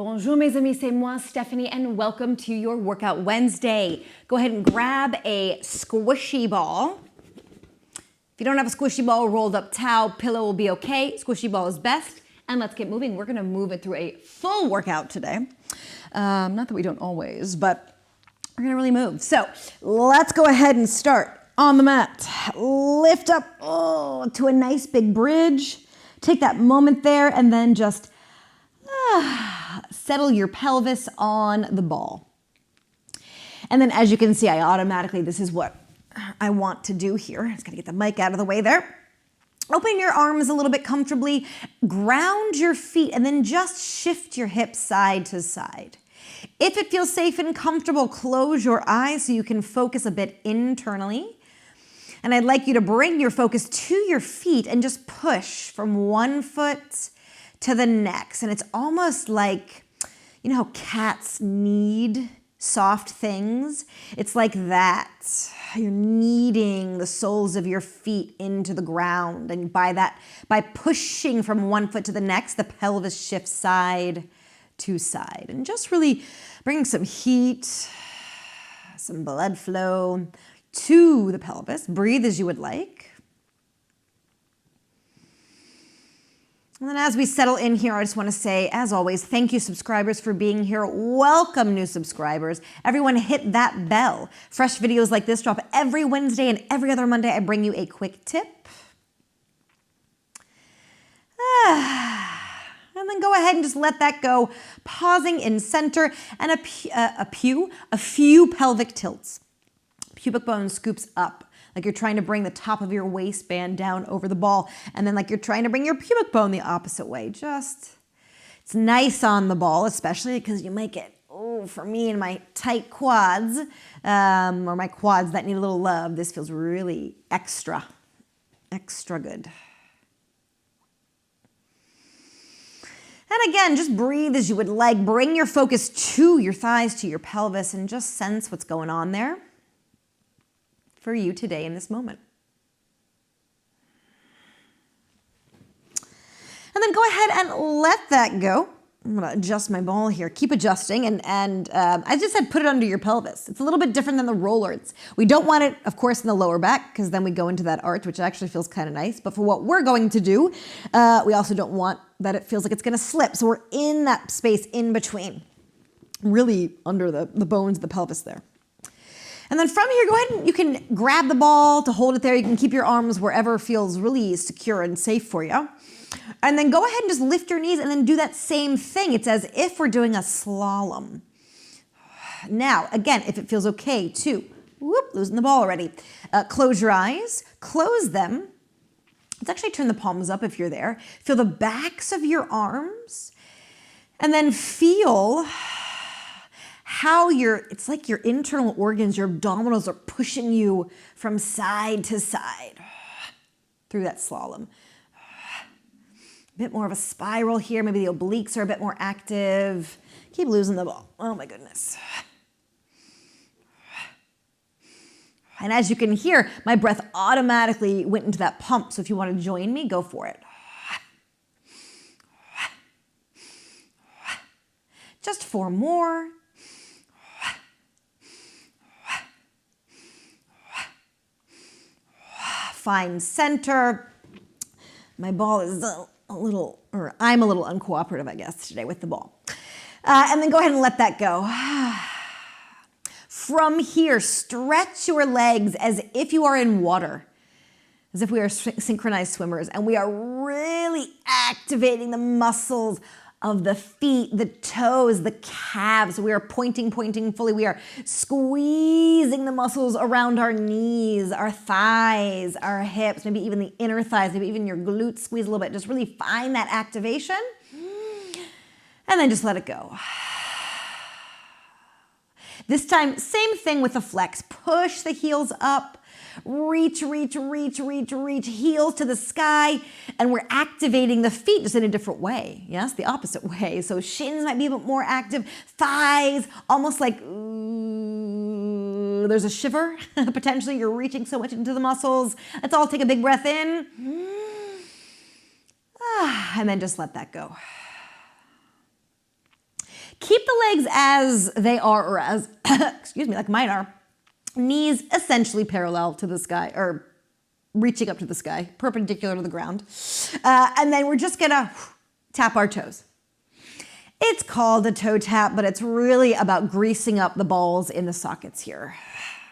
Bonjour mes amis, c'est moi Stephanie and welcome to your Workout Wednesday. Go ahead and grab a squishy ball. If you don't have a squishy ball, rolled up towel, pillow will be okay. Squishy ball is best. And let's get moving. We're gonna move it through a full workout today. Not that we don't always, but we're gonna really move. So let's go ahead and start on the mat. Lift up to a nice big bridge. Take that moment there and then just settle your pelvis on the ball. And then as you can see, I automatically, this is what I want to do here. Just gotta get the mic out of the way there. Open your arms a little bit comfortably, ground your feet, and then just shift your hips side to side. If it feels safe and comfortable, close your eyes so you can focus a bit internally. And I'd like you to bring your focus to your feet and just push from one foot to the next. And it's almost like, you know how cats need soft things? It's like that. You're kneading the soles of your feet into the ground. And by pushing from one foot to the next, the pelvis shifts side to side. And just really bring some heat, some blood flow to the pelvis. Breathe as you would like. And then as we settle in here, I just want to say, as always, thank you subscribers for being here. Welcome new subscribers. Everyone hit that bell. Fresh videos like this drop every Wednesday and every other Monday. I bring you a quick tip. And then go ahead and just let that go. Pausing in center and a few pelvic tilts. Pubic bone scoops up. Like you're trying to bring the top of your waistband down over the ball. And then like you're trying to bring your pubic bone the opposite way. It's nice on the ball, especially because you might get, for me and my tight quads, or my quads that need a little love, this feels really extra good. And again, just breathe as you would like. Bring your focus to your thighs, to your pelvis, and just sense what's going on there for you today in this moment. And then go ahead and let that go. I'm gonna adjust my ball here. Keep adjusting, and I just said put it under your pelvis. It's a little bit different than the rollers. We don't want it, of course, in the lower back, because then we go into that arch, which actually feels kind of nice. But for what we're going to do, we also don't want that it feels like it's gonna slip. So we're in that space in between, really under the bones of the pelvis there. And then from here, go ahead and you can grab the ball to hold it there. You can keep your arms wherever feels really secure and safe for you. And then go ahead and just lift your knees and then do that same thing. It's as if we're doing a slalom. Now, again, if it feels okay too, losing the ball already. Close your eyes, close them. Let's actually turn the palms up if you're there. Feel the backs of your arms and then feel how it's like your internal organs, your abdominals are pushing you from side to side through that slalom. A bit more of a spiral here. Maybe the obliques are a bit more active. Keep losing the ball. Oh my goodness. And as you can hear, my breath automatically went into that pump. So if you want to join me, go for it. Just 4 more. Find center. My ball is I'm a little uncooperative, I guess, today with the ball. And then go ahead and let that go. From here, stretch your legs as if you are in water, as if we are synchronized swimmers, and we are really activating the muscles of the feet, the toes, the calves. We are pointing fully. We are squeezing the muscles around our knees, our thighs, our hips, maybe even the inner thighs, maybe even your glutes squeeze a little bit. Just really find that activation. And then just let it go. This time, same thing with the flex. Push the heels up. Reach, heels to the sky, and we're activating the feet just in a different way. Yes, the opposite way. So shins might be a bit more active, thighs, almost like there's a shiver. Potentially you're reaching so much into the muscles. Let's all take a big breath in. And then just let that go. Keep the legs as they are, or as, excuse me, like mine are. Knees essentially parallel to the sky, or reaching up to the sky, perpendicular to the ground. And then we're just gonna tap our toes. It's called a toe tap, but it's really about greasing up the balls in the sockets here.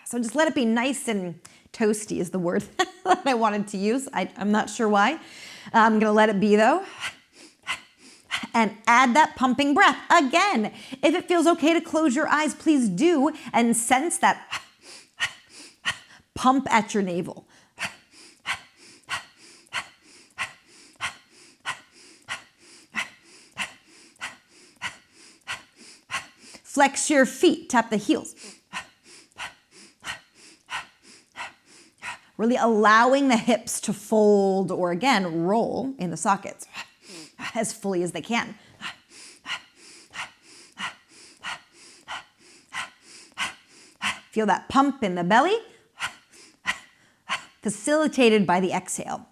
So just let it be nice and toasty is the word that I wanted to use. I'm not sure why. I'm gonna let it be though. And add that pumping breath. Again, if it feels okay to close your eyes, please do, and sense that pump at your navel. Flex your feet, tap the heels. Really allowing the hips to fold or again, roll in the sockets as fully as they can. Feel that pump in the belly, facilitated by the exhale.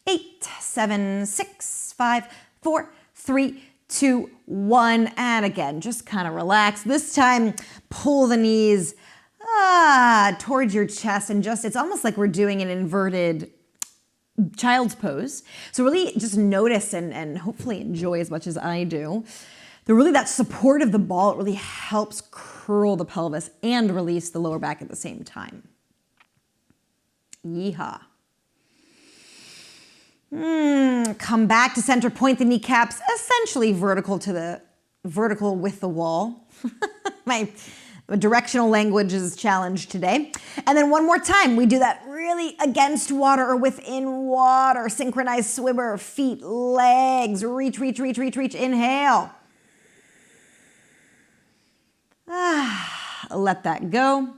8, 7, 6, 5, 4, 3, 2, 1, and again, just kind of relax. This time, pull the knees towards your chest and just, it's almost like we're doing an inverted child's pose. So really just notice and hopefully enjoy as much as I do. Really that support of the ball, it really helps curl the pelvis and release the lower back at the same time. Yeehaw. Come back to center, point the kneecaps essentially vertical with the wall. My directional language is challenged today. And then one more time, we do that really against water or within water. Synchronized swimmer, feet, legs, reach, reach, reach, reach, reach. Inhale. Let that go.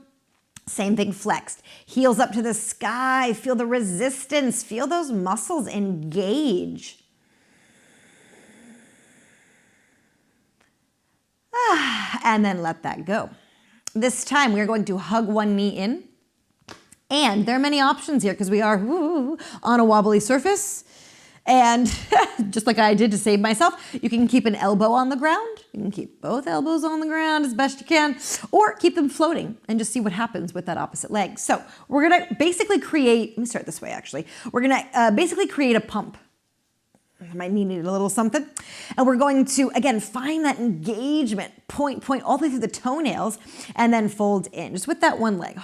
Same thing, flexed. Heels up to the sky. Feel the resistance. Feel those muscles engage. And then let that go. This time we are going to hug one knee in. And there are many options here because we are on a wobbly surface. And just like I did to save myself, you can keep an elbow on the ground. You can keep both elbows on the ground as best you can, or keep them floating and just see what happens with that opposite leg. So we're gonna basically create, let me start this way actually. We're gonna basically create a pump. My knee needed a little something. And we're going to, again, find that engagement, point all the way through the toenails, and then fold in, just with that one leg.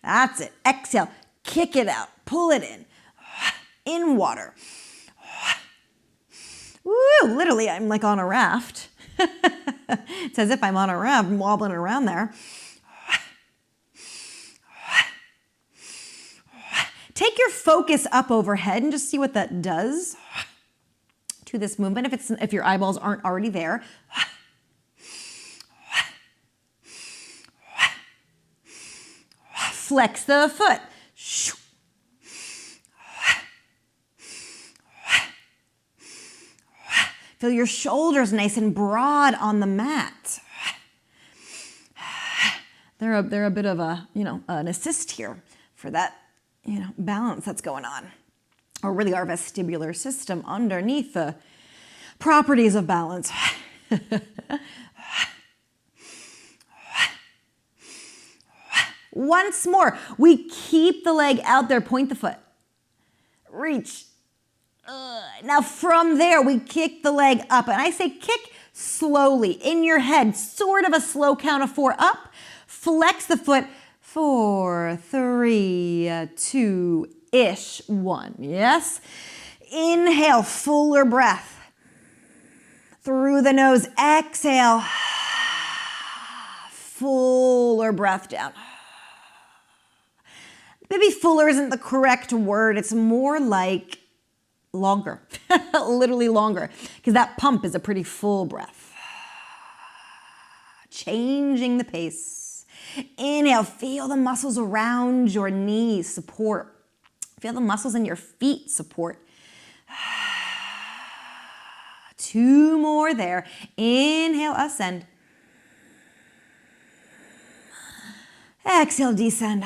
That's it. Exhale. Kick it out. Pull it in water. Woo, literally, I'm like on a raft. It's as if I'm on a raft, I'm wobbling around there. Take your focus up overhead and just see what that does to this movement if your eyeballs aren't already there. Flex the foot. Feel your shoulders nice and broad on the mat. They're a bit of a, an assist here for that, balance that's going on. Or really our vestibular system underneath the properties of balance. Once more, we keep the leg out there, point the foot. Reach. Now from there, we kick the leg up. And I say kick slowly in your head, sort of a slow count of 4 up. Flex the foot, 4, 3, 2-ish, 1. Yes? Inhale, fuller breath. Through the nose, exhale. Fuller breath down. Maybe fuller isn't the correct word. It's more like longer, literally longer, because that pump is a pretty full breath. Changing the pace. Inhale, feel the muscles around your knees support. Feel the muscles in your feet support. 2 more there. Inhale, ascend. Exhale, descend.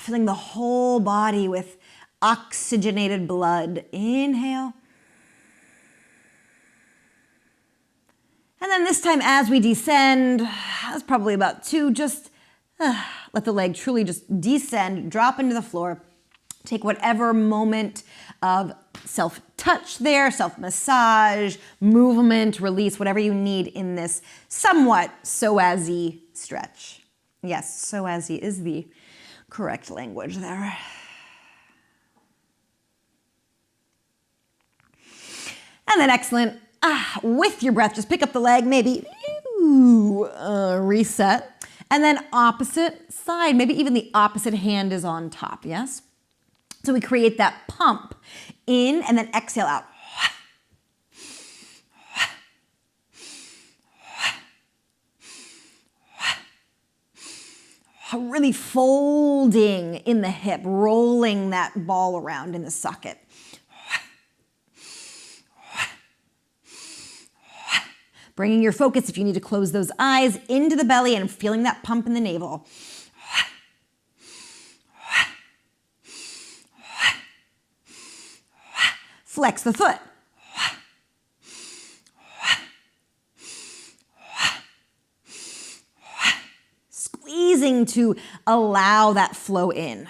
Filling the whole body with oxygenated blood. Inhale. And then this time as we descend, that's probably about 2, just let the leg truly just descend, drop into the floor. Take whatever moment of self-touch there, self-massage, movement, release, whatever you need in this somewhat Sayezz stretch. Yes, Sayezz is the correct language there. And then excellent. With your breath, just pick up the leg, maybe reset. And then opposite side, maybe even the opposite hand is on top, yes? So we create that pump in and then exhale out. Really folding in the hip, rolling that ball around in the socket. Bringing your focus, if you need to close those eyes, into the belly and feeling that pump in the navel. Flex the foot. Squeezing to allow that flow in.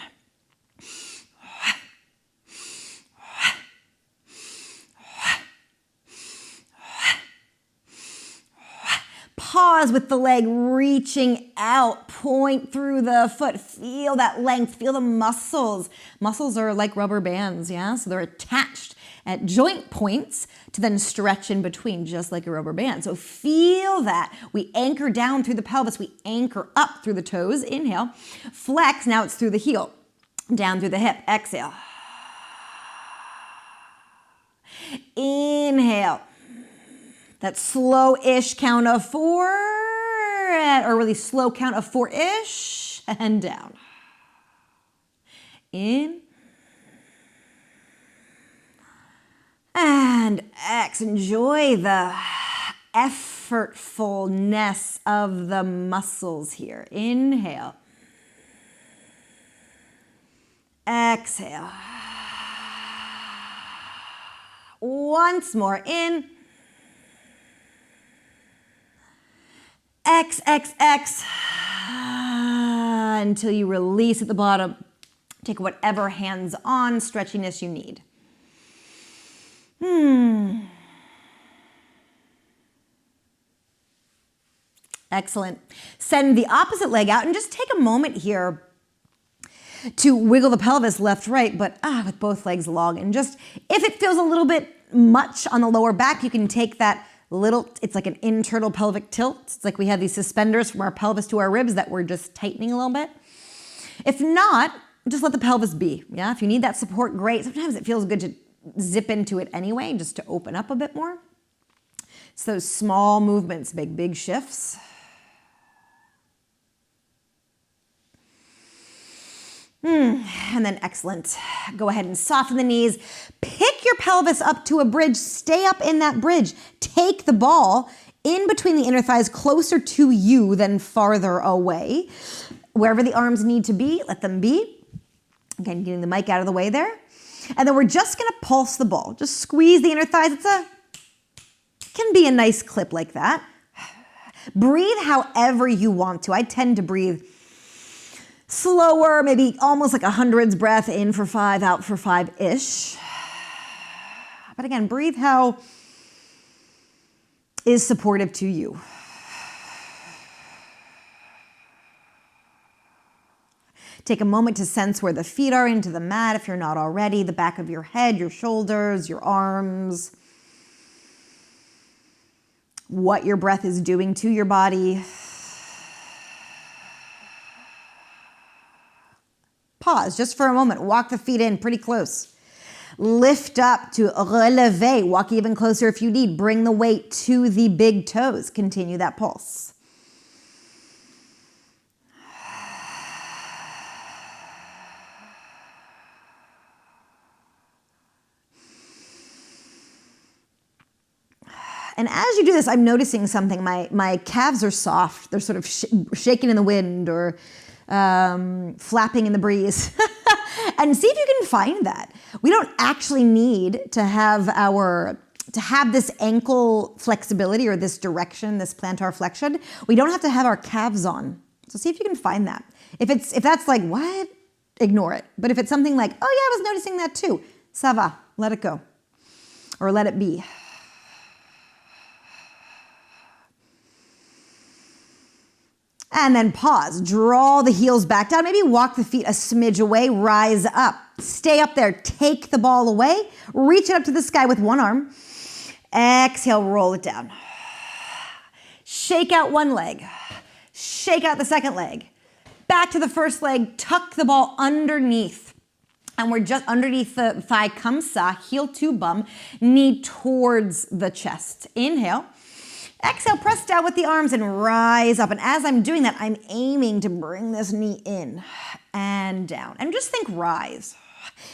Pause with the leg reaching out, point through the foot, feel that length, feel the muscles. Muscles are like rubber bands, yeah? So they're attached at joint points to then stretch in between, just like a rubber band. So feel that. We anchor down through the pelvis, we anchor up through the toes, inhale. Flex, now it's through the heel, down through the hip, exhale. Inhale. That slow-ish count of 4, or really slow count of 4-ish, and down. In. And X. Enjoy the effortfulness of the muscles here. Inhale. Exhale. Once more. In. X, X, X, until you release at the bottom. Take whatever hands-on stretchiness you need. Excellent. Send the opposite leg out and just take a moment here to wiggle the pelvis left, right, but with both legs long. And just, if it feels a little bit much on the lower back, you can take that little, it's like an internal pelvic tilt. It's like we have these suspenders from our pelvis to our ribs that we're just tightening a little bit. If not, just let the pelvis be. Yeah, if you need that support, great. Sometimes it feels good to zip into it anyway, just to open up a bit more. It's those small movements, big shifts. And then excellent. Go ahead and soften the knees. Pick your pelvis up to a bridge. Stay up in that bridge. Take the ball in between the inner thighs, closer to you than farther away. Wherever the arms need to be, let them be. Again, getting the mic out of the way there. And then we're just going to pulse the ball. Just squeeze the inner thighs. Can be a nice clip like that. Breathe however you want to. I tend to breathe slower, maybe almost like a hundreds breath, in for 5, out for 5-ish. But again, breathe how is supportive to you. Take a moment to sense where the feet are into the mat, if you're not already, the back of your head, your shoulders, your arms. What your breath is doing to your body. Pause just for a moment. Walk the feet in pretty close. Lift up to relever. Walk even closer if you need. Bring the weight to the big toes. Continue that pulse. And as you do this, I'm noticing something. My calves are soft. They're sort of shaking in the wind, or flapping in the breeze. And see if you can find that. We don't actually need to have this ankle flexibility or this direction, this plantar flexion. We don't have to have our calves on. So see if you can find that. If that's like, what? Ignore it. But if it's something like, oh yeah, I was noticing that too. Ça va, let it go. Or let it be. And then pause, draw the heels back down, maybe walk the feet a smidge away, rise up. Stay up there, take the ball away, reach it up to the sky with one arm. Exhale, roll it down. Shake out one leg, shake out the second leg. Back to the first leg, tuck the ball underneath. And we're just underneath the thigh, kamsa, heel to bum, knee towards the chest. Inhale. Exhale, press down with the arms and rise up. And as I'm doing that, I'm aiming to bring this knee in and down. And just think rise.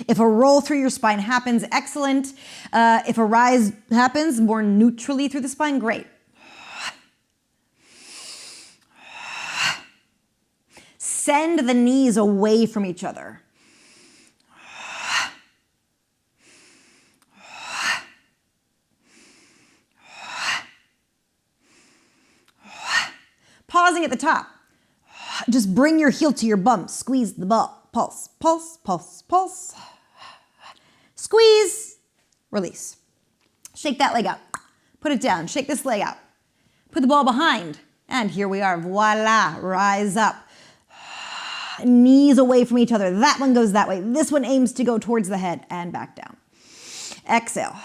If a roll through your spine happens, excellent. If a rise happens more neutrally through the spine, great. Send the knees away from each other. Pausing at the top. Just bring your heel to your bum. Squeeze the ball. Pulse, pulse, pulse, pulse. Squeeze. Release. Shake that leg out. Put it down. Shake this leg out. Put the ball behind. And here we are. Voila. Rise up. Knees away from each other. That one goes that way. This one aims to go towards the head and back down. Exhale.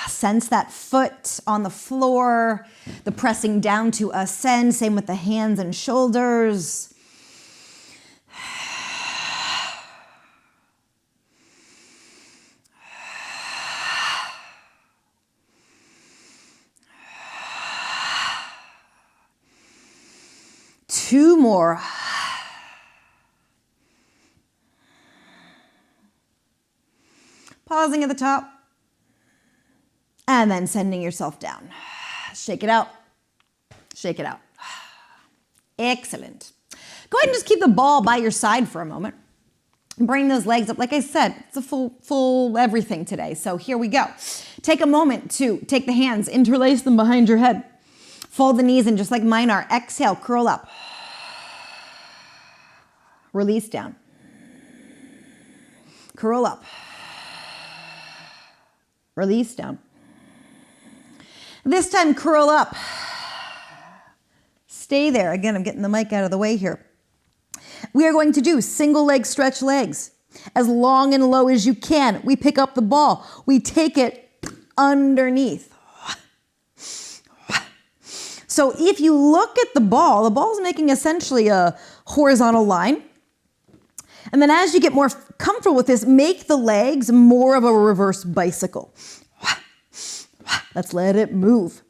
Sense that foot on the floor, the pressing down to ascend. Same with the hands and shoulders. Two more. Pausing at the top. And then sending yourself down. Shake it out. Shake it out. Excellent. Go ahead and just keep the ball by your side for a moment. Bring those legs up. Like I said, it's a full everything today. So here we go. Take a moment to take the hands, interlace them behind your head. Fold the knees in just like mine are. Exhale, curl up. Release down. Curl up. Release down. This time, curl up. Stay there. Again, I'm getting the mic out of the way here. We are going to do single leg stretch legs. As long and low as you can. We pick up the ball. We take it underneath. So if you look at the ball is making essentially a horizontal line. And then as you get more comfortable with this, make the legs more of a reverse bicycle. Let's let it move.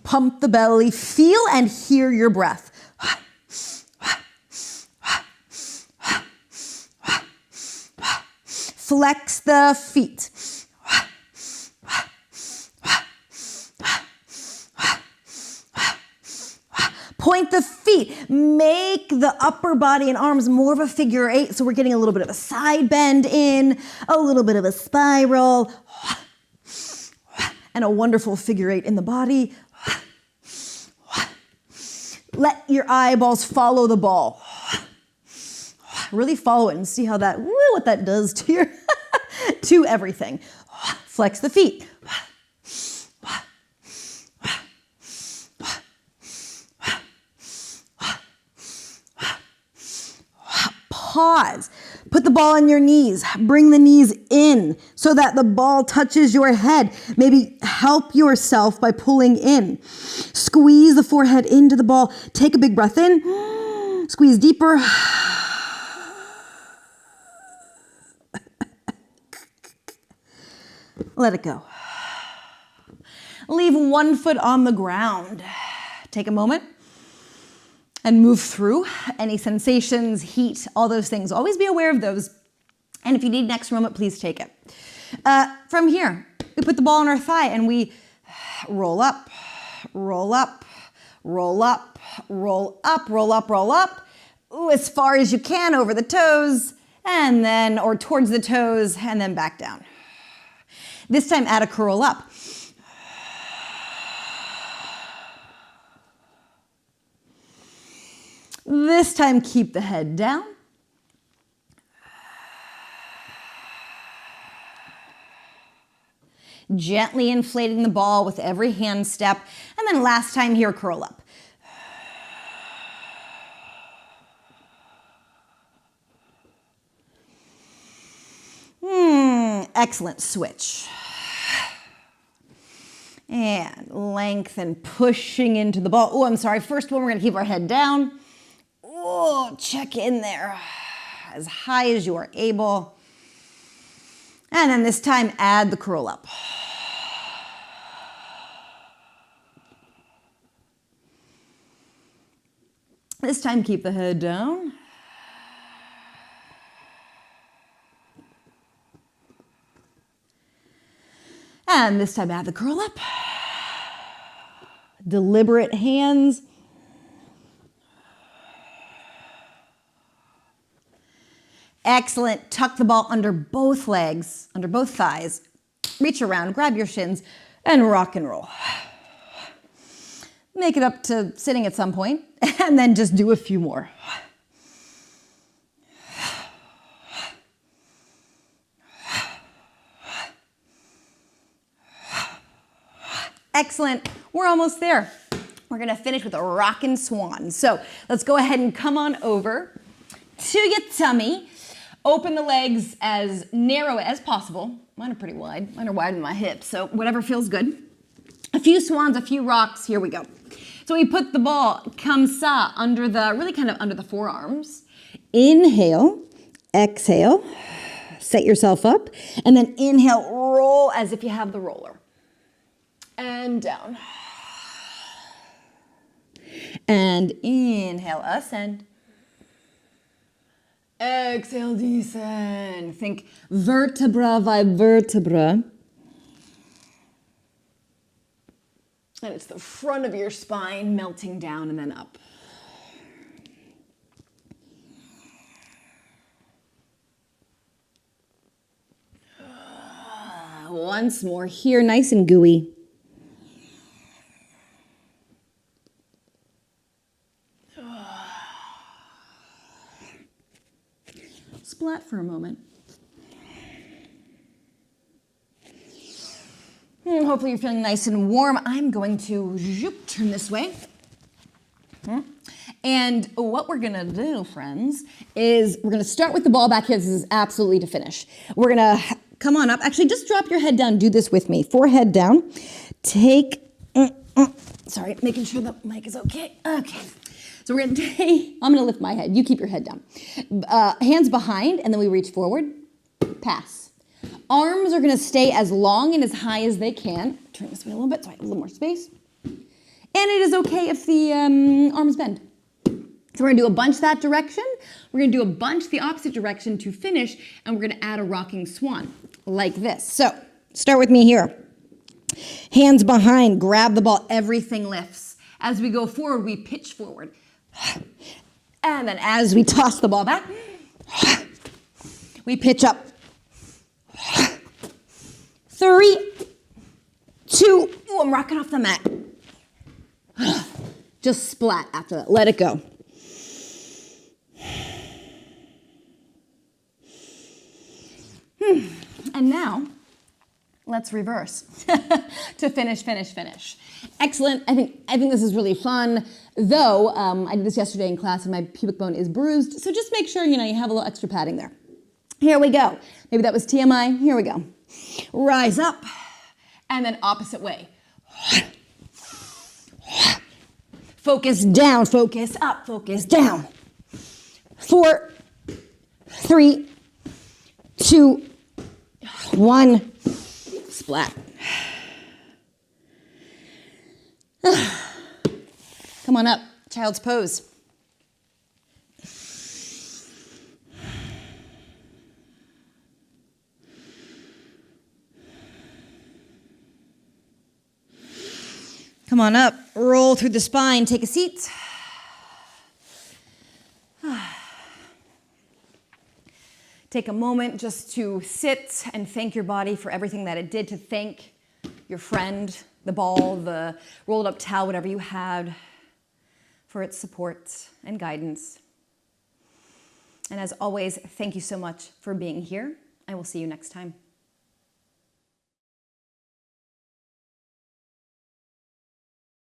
Pump the belly, feel and hear your breath. Flex the feet. Point the feet. Make the upper body and arms more of a figure eight. So we're getting a little bit of a side bend in, a little bit of a spiral, and a wonderful figure eight in the body. Let your eyeballs follow the ball. Really follow it and see how that, what that does to your, to everything. Flex the feet. Pause. Put the ball on your knees. Bring the knees in so that the ball touches your head. Maybe help yourself by pulling in. Squeeze the forehead into the ball. Take a big breath in. Squeeze deeper. Let it go. Leave one foot on the ground. Take a moment. And move through any sensations, heat, all those things. Always be aware of those. And if you need an extra moment, please take it. From here, we put the ball on our thigh and we roll up, roll up, Roll up, roll up, roll up, roll up. Ooh, as far as you can over the toes, and then, or towards the toes, and then back down. This time add a curl up. This time keep the head down. Gently inflating the ball with every hand step, and then last time here, curl up. Excellent, switch. And lengthen, pushing into the ball. Oh, I'm sorry, first one we're gonna keep our head down. Oh, check in there, as high as you are able. And then this time, add the curl up. This time, keep the head down. And this time, add the curl up. Deliberate hands. Excellent. Tuck the ball under both legs, under both thighs. Reach around, grab your shins, and rock and roll. Make it up to sitting at some point, and then just do a few more. Excellent. We're almost there. We're gonna finish with a rockin' swan. So let's go ahead and come on over to your tummy. Open the legs as narrow as possible. Mine are pretty wide. Mine are wider than my hips, so whatever feels good. A few swans, a few rocks. Here we go. So we put the ball, comme ça, under the, really kind of under the forearms. Inhale, exhale, set yourself up, and then inhale, roll as if you have the roller. And down. And inhale, ascend. Exhale, descend. Think vertebra by vertebra. And it's the front of your spine melting down and then up. Once more here, nice and gooey. Splat for a moment. And hopefully you're feeling nice and warm. I'm going to turn this way. And what we're gonna do, friends, is we're gonna start with the ball back here. This is absolutely to finish. We're gonna come on up. Actually, just drop your head down. Do this with me. Forehead down. Take, sorry, making sure the mic is okay. Okay. So we're gonna take, I'm gonna lift my head. You keep your head down. Hands behind, and then we reach forward. Pass. Arms are gonna stay as long and as high as they can. Turn this way a little bit so I have a little more space. And it is okay if the arms bend. So we're gonna do a bunch that direction. We're gonna do a bunch the opposite direction to finish, and we're gonna add a rocking swan, like this. So, start with me here. Hands behind, grab the ball, everything lifts. As we go forward, we pitch forward. And then as we toss the ball back, we pitch up. 3, 2, ooh, I'm rocking off the mat. Just splat after that, let it go. And now, let's reverse to finish. Excellent. I think this is really fun. Though I did this yesterday in class and my pubic bone is bruised, so just make sure you have a little extra padding there. Here we go. Maybe that was TMI. Here we go. Rise up, and then opposite way. Focus down, focus up, focus down. 4, 3, 2, 1. Splat. Come on up, child's pose. Come on up, roll through the spine, take a seat. Take a moment just to sit and thank your body for everything that it did, to thank your friend, the ball, the rolled up towel, whatever you had, for its support and guidance. And as always, thank you so much for being here. I will see you next time.